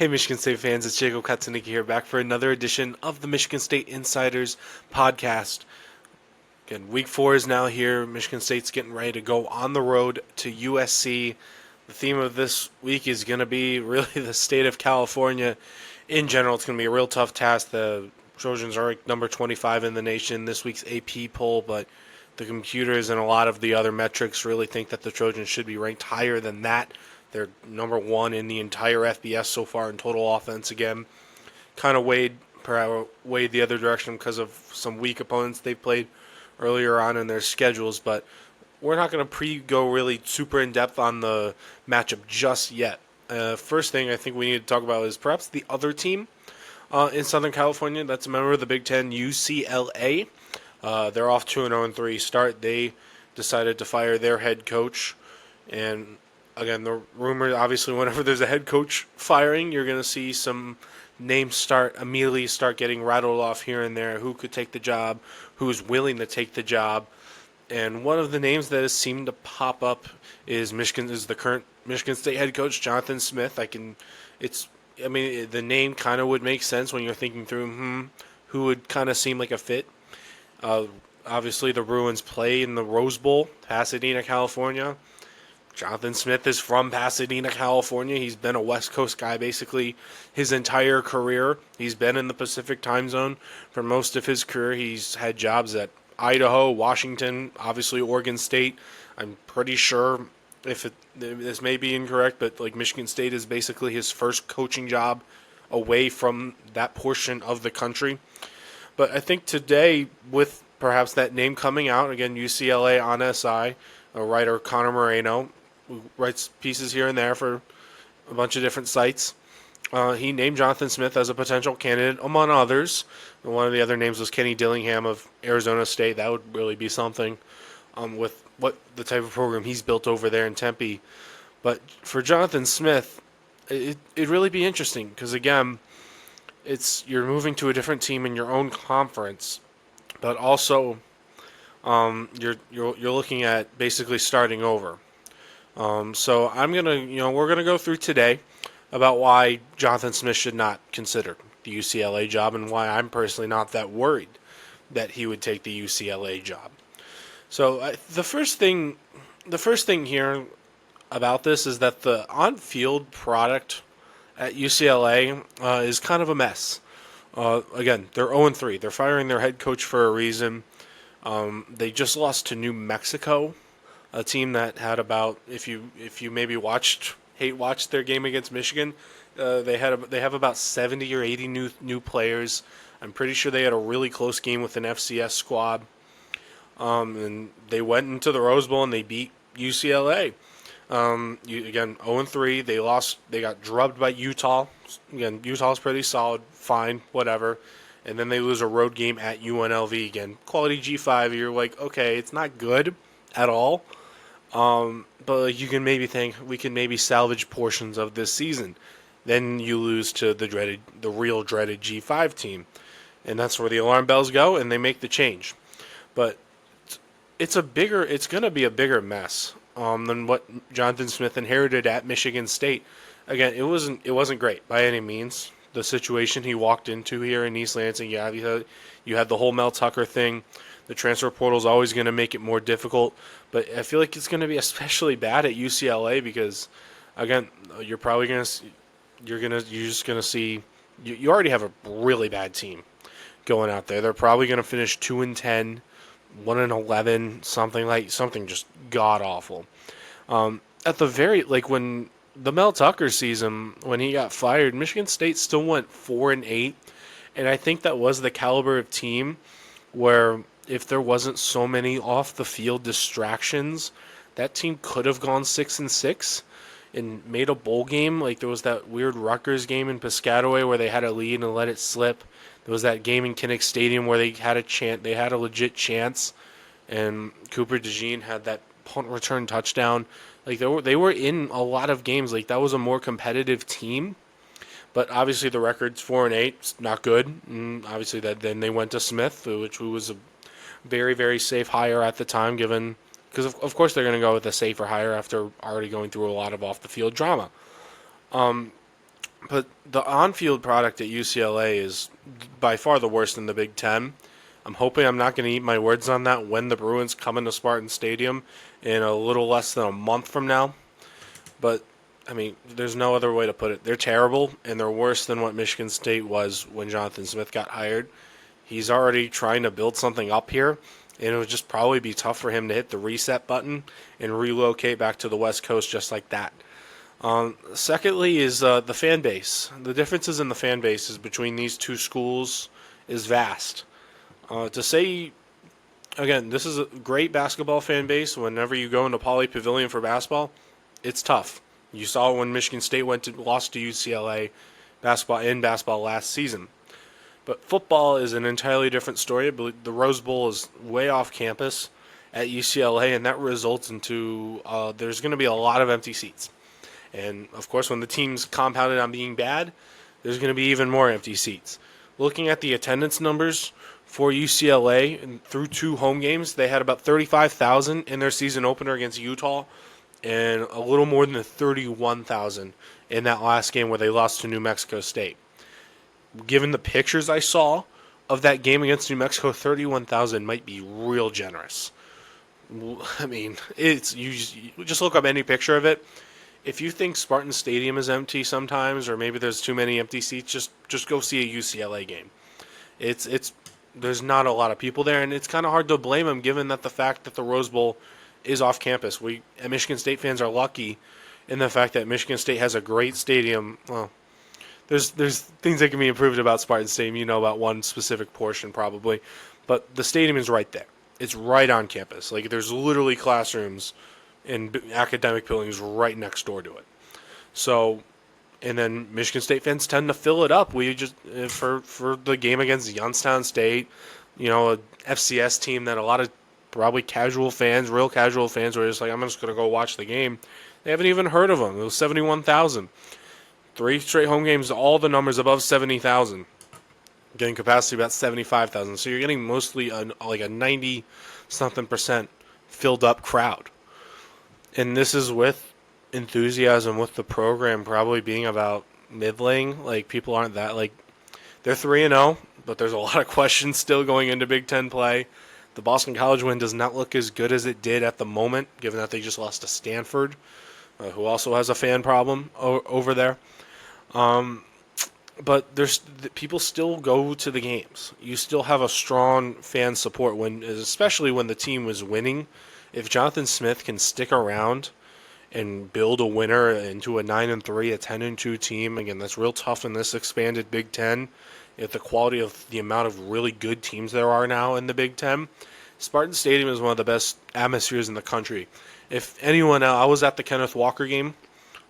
Hey, Michigan State fans, it's Jacob Katsunika here, back for another edition of the Michigan State Insiders podcast. Again, week 4 is now here. Michigan State's getting ready to go on the road to USC. The theme of this week is going to be really the state of California in general. It's going to be a real tough task. The Trojans are number 25 in the nation this week's AP poll, but the computers and a lot of the other metrics really think that the Trojans should be ranked higher than that. They're number 1 in the entire FBS so far in total offense again. Kind of weighed the other direction because of some weak opponents they've played earlier on in their schedules, but we're not going to go really super in depth on the matchup just yet. First thing I think we need to talk about is perhaps the other team in Southern California that's a member of the Big Ten, UCLA. They're off to an 0-3 start. They decided to fire their head coach, and again, the rumor, obviously, whenever there's a head coach firing, you're going to see some names immediately start getting rattled off here and there. Who could take the job? Who's willing to take the job? And one of the names that has seemed to pop up is the current Michigan State head coach, Jonathan Smith. The name kind of would make sense when you're thinking through, who would kind of seem like a fit. Obviously, the Bruins play in the Rose Bowl, Pasadena, California. Jonathan Smith is from Pasadena, California. He's been a West Coast guy basically his entire career. He's been in the Pacific time zone for most of his career. He's had jobs at Idaho, Washington, obviously Oregon State. I'm pretty sure, this may be incorrect, but like Michigan State is basically his first coaching job away from that portion of the country. But I think today, with perhaps that name coming out, again, UCLA on SI, writer Connor Moreno, who writes pieces here and there for a bunch of different sites. He named Jonathan Smith as a potential candidate, among others. And one of the other names was Kenny Dillingham of Arizona State. That would really be something with what the type of program he's built over there in Tempe. But for Jonathan Smith, it'd really be interesting because, again, you're moving to a different team in your own conference, but also you're looking at basically starting over. So we're gonna go through today about why Jonathan Smith should not consider the UCLA job and why I'm personally not that worried that he would take the UCLA job. So the first thing here about this is that the on-field product at UCLA is kind of a mess. Again, they're 0-3. They're firing their head coach for a reason. They just lost to New Mexico, a team that had about, if you maybe watched their game against Michigan, they have about 70 or 80 new players. I'm pretty sure they had a really close game with an FCS squad. And they went into the Rose Bowl and they beat UCLA. Again, 0-3. They lost. They got drubbed by Utah. Again, Utah's pretty solid. Fine, whatever. And then they lose a road game at UNLV again. Quality G5. You're like, okay, it's not good at all. But you can maybe think we can maybe salvage portions of this season. Then you lose to the real dreaded G5 team, and that's where the alarm bells go, and they make the change. But it's going to be a bigger mess than what Jonathan Smith inherited at Michigan State. Again, it wasn't great by any means. The situation he walked into here in East Lansing, you had the whole Mel Tucker thing. The transfer portal is always going to make it more difficult, but I feel like it's going to be especially bad at UCLA because, again, you're just going to see you already have a really bad team going out there. They're probably going to finish 2-10, 1-11, something just god awful. At the when the Mel Tucker season, when he got fired, Michigan State still went 4-8, and I think that was the caliber of team where if there wasn't so many off the field distractions, that team could have gone 6-6 and made a bowl game. Like there was that weird Rutgers game in Piscataway where they had a lead and let it slip. There was that game in Kinnick Stadium where they had a legit chance, and Cooper DeJean had that punt return touchdown. Like they were in a lot of games. Like that was a more competitive team. But obviously the record's 4-8. It's not good. And obviously then they went to Smith, who was a very, very safe hire at the time, because of course they're going to go with a safer hire after already going through a lot of off the field drama. But the on-field product at UCLA is by far the worst in the Big Ten. I'm hoping I'm not going to eat my words on that when the Bruins come into Spartan Stadium in a little less than a month from now. But I mean, there's no other way to put it. They're terrible, and they're worse than what Michigan State was when Jonathan Smith got hired. He's already trying to build something up here, and it would just probably be tough for him to hit the reset button and relocate back to the West Coast just like that. Secondly, is the fan base. The differences in the fan bases between these two schools is vast. To say again, this is a great basketball fan base. Whenever you go into Pauley Pavilion for basketball, it's tough. You saw when Michigan State lost to UCLA basketball last season. But football is an entirely different story. I believe the Rose Bowl is way off campus at UCLA, and that results into there's going to be a lot of empty seats. And of course, when the team's compounded on being bad, there's going to be even more empty seats. Looking at the attendance numbers for UCLA and through 2 home games, they had about 35,000 in their season opener against Utah, and a little more than 31,000 in that last game where they lost to New Mexico State. Given the pictures I saw of that game against New Mexico, 31,000 might be real generous. I mean, you just look up any picture of it. If you think Spartan Stadium is empty sometimes, or maybe there's too many empty seats, just go see a UCLA game. It's there's not a lot of people there, and it's kind of hard to blame them given that the fact that the Rose Bowl is off campus. We Michigan State fans are lucky in the fact that Michigan State has a great stadium. Well, there's things that can be improved about Spartan Stadium. You know about one specific portion probably, but the stadium is right there. It's right on campus. Like there's literally classrooms and academic buildings right next door to it. So, and then Michigan State fans tend to fill it up. We just for the game against Youngstown State, a FCS team that a lot of probably real casual fans were just like, I'm just gonna go watch the game. They haven't even heard of them. It was 71,000. 3 straight home games, all the numbers above 70,000. Getting capacity about 75,000. So you're getting mostly like a 90-something% filled up crowd. And this is with enthusiasm with the program probably being about middling. Like people aren't that they're 3-0, but there's a lot of questions still going into Big Ten play. The Boston College win does not look as good as it did at the moment, given that they just lost to Stanford, who also has a fan problem over there. But people still go to the games. You still have a strong fan support especially when the team was winning. If Jonathan Smith can stick around and build a winner into a 9-3, a 10-2 team, again, that's real tough in this expanded Big Ten. At the quality of the amount of really good teams there are now in the Big Ten, Spartan Stadium is one of the best atmospheres in the country. If anyone, I was at the Kenneth Walker game,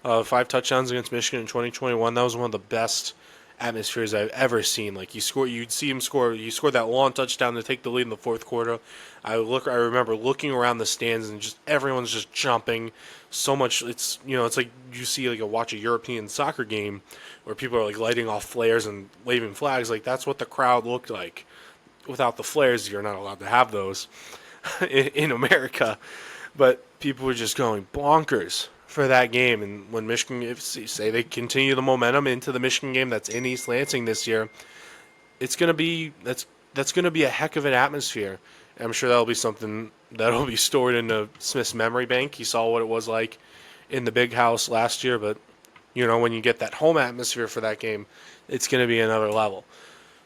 5 touchdowns against Michigan in 2021. That was one of the best atmospheres I've ever seen. Like you'd see him score. You scored that long touchdown to take the lead in the fourth quarter. I remember looking around the stands and just everyone's just jumping so much. It's like you see watch a European soccer game where people are like lighting off flares and waving flags. Like that's what the crowd looked like. Without the flares, you're not allowed to have those in America. But people were just going bonkers for that game. And when Michigan, say they continue the momentum into the Michigan game that's in East Lansing this year, it's gonna be that's gonna be a heck of an atmosphere. And I'm sure that'll be something that'll be stored in the Smith's memory bank. He saw what it was like in the big house last year, but when you get that home atmosphere for that game, it's gonna be another level.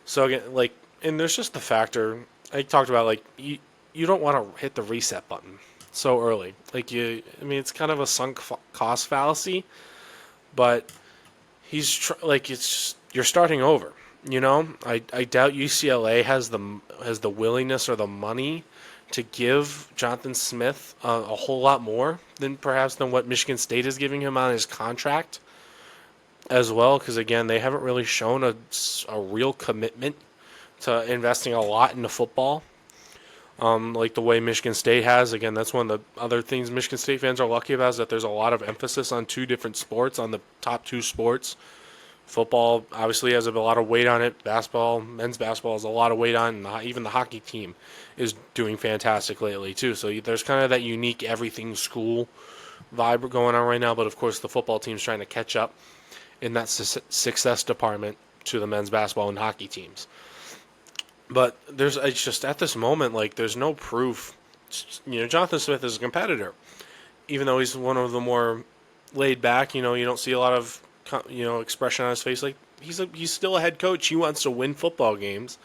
So again, and there's just the factor I talked about, you don't want to hit the reset button so early. It's kind of a sunk cost fallacy, but you're starting over. I doubt UCLA has the willingness or the money to give Jonathan Smith a whole lot more than what Michigan State is giving him on his contract as well. Because again, they haven't really shown a real commitment to investing a lot into football. Like the way Michigan State has. Again, that's one of the other things Michigan State fans are lucky about is that there's a lot of emphasis on 2 different sports, on the top 2 sports. Football obviously has a lot of weight on it. Men's basketball has a lot of weight on it. Even the hockey team is doing fantastic lately too. So there's kind of that unique everything school vibe going on right now. But of course the football team's trying to catch up in that success department to the men's basketball and hockey teams. But it's just at this moment, like, there's no proof. Jonathan Smith is a competitor, even though he's one of the more laid back. You don't see a lot of expression on his face. Like, he's still a head coach. He wants to win football games,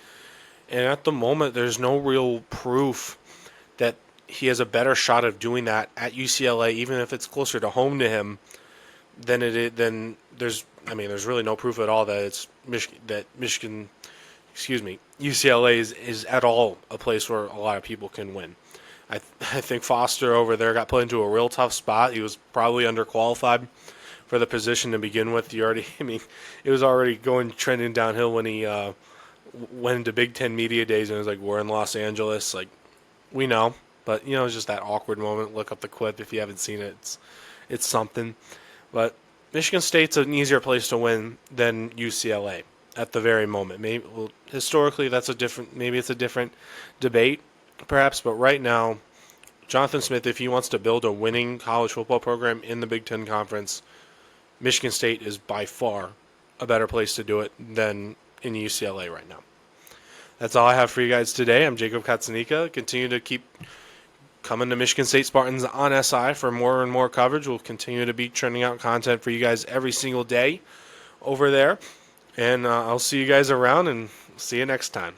and at the moment, there's no real proof that he has a better shot of doing that at UCLA, even if it's closer to home to him than it is. Then there's really no proof at all that Michigan, UCLA is at all a place where a lot of people can win. I think Foster over there got put into a real tough spot. He was probably underqualified for the position to begin with. It was already trending downhill when he went into Big Ten media days and was like, "We're in Los Angeles." Like, we know, but it's just that awkward moment. Look up the clip if you haven't seen it. It's something. But Michigan State's an easier place to win than UCLA at the very moment. Historically, it's a different debate, perhaps. But right now, Jonathan Smith, if he wants to build a winning college football program in the Big Ten Conference, Michigan State is by far a better place to do it than in UCLA right now. That's all I have for you guys today. I'm Jacob Katsanika. Continue to keep coming to Michigan State Spartans on SI for more and more coverage. We'll continue to be churning out content for you guys every single day over there. And I'll see you guys around, and see you next time.